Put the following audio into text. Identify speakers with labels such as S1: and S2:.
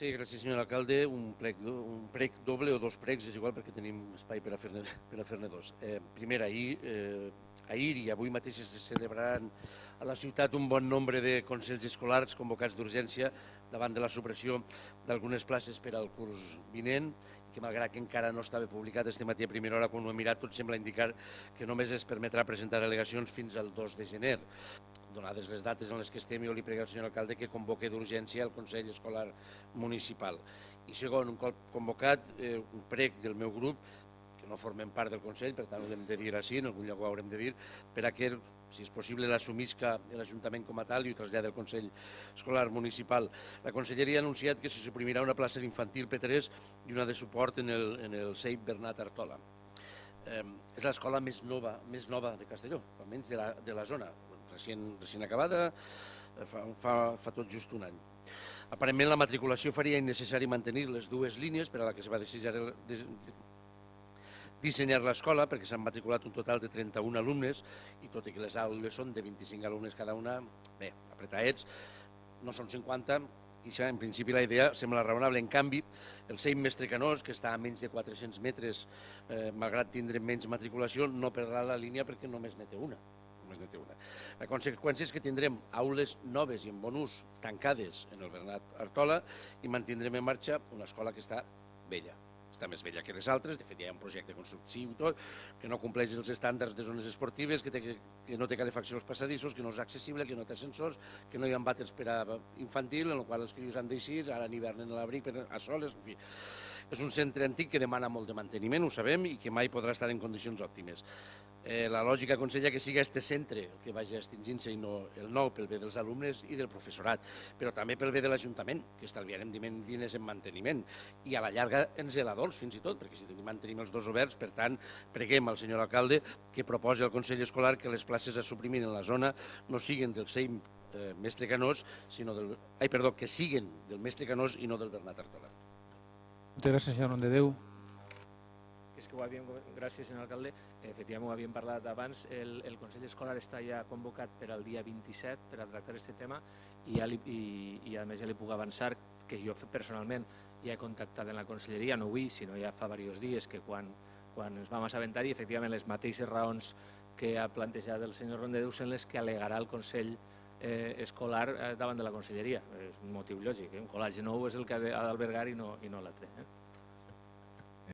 S1: Sí, gràcies, senyor alcalde. Un prec doble o dos precs, és igual perquè tenim espai per a fer-ne dos. Primer, ahir i avui mateix es celebraran a la ciutat un bon nombre de consells escolars convocats d'urgència davant de la supressió d'algunes places per al curs vinent, que malgrat que encara no estava publicat este matí a primera hora, quan ho he mirat, tot sembla indicar que només es permetrà presentar al·legacions fins al 2 de gener. Donades les dates en les que estem, jo li prego al senyor alcalde que convoque d'urgència el Consell Escolar Municipal. I segon, un cop convocat, un prec del meu grup, que no formem part del Consell, per tant ho hem de dir així, en algun lloc ho haurem de dir, per a que, si és possible, l'assumisca l'Ajuntament com a tal i ho trasllada al Consell Escolar Municipal. La Conselleria ha anunciat que se suprimirà una plaça d'infantil P3 i una de suport en el CEIP Bernat Artola. És l'escola més nova de Castelló, almenys de la zona, recient acabada, fa tot just un any. Aparentment la matriculació faria innecessari mantenir les dues línies per a la que es va dissenyar l'escola, perquè s'han matriculat un total de 31 alumnes i tot i que les aules són de 25 alumnes cada una, bé, apretaets, no són 50, i en principi la idea sembla raonable. En canvi, el CEIP Mestre Canós, que està a menys de 400 metres, malgrat tindre menys matriculació, no perdrà la línia perquè només n'hi té una. La conseqüència és que tindrem aules noves i en bon ús tancades en el Bernat Artola i mantindrem en marxa una escola que està vella. Està més vella que les altres, de fet hi ha un projecte constructiu i tot, que no compleix els estàndards de zones esportives, que no té calefacció als passadissos, que no és accessible, que no té ascensors, que no hi ha vàters per a infantil, en el qual els crios han d'eixir, ara en hivern en l'abric a soles, en fi. És un centre antic que demana molt de manteniment, ho sabem, i que mai podrà estar en condicions òptimes. La lògica aconsella que sigui este centre el que vagi extingint-se i no el nou, pel bé dels alumnes i del professorat, però també pel bé de l'Ajuntament, que estalviarem diners en manteniment, i a la llarga en zeladors fins i tot, perquè si mantenim els dos oberts, per tant, preguem al senyor alcalde que proposi al Consell Escolar que les places a suprimir en la zona no siguin del CEIP Mestre Canós, que siguin del Mestre Canós i no del Bernat Artola.
S2: Moltes gràcies, senyor Nomdedeu.
S3: És que gràcies, senyor alcalde. Efectivament, ho havíem parlat abans. El Consell Escolar està ja convocat per al dia 27 per a tractar aquest tema i a més ja li puc avançar que jo personalment ja he contactat en la conselleria, no avui, sinó ja fa diversos dies que quan ens vam assabentar i efectivament les mateixes raons que ha plantejat el senyor Nomdedeu són les que al·legarà el Consell Escolar davant de la conselleria. És un motiu lògic. Un col·legi nou és el que ha d'albergar i no l'altre.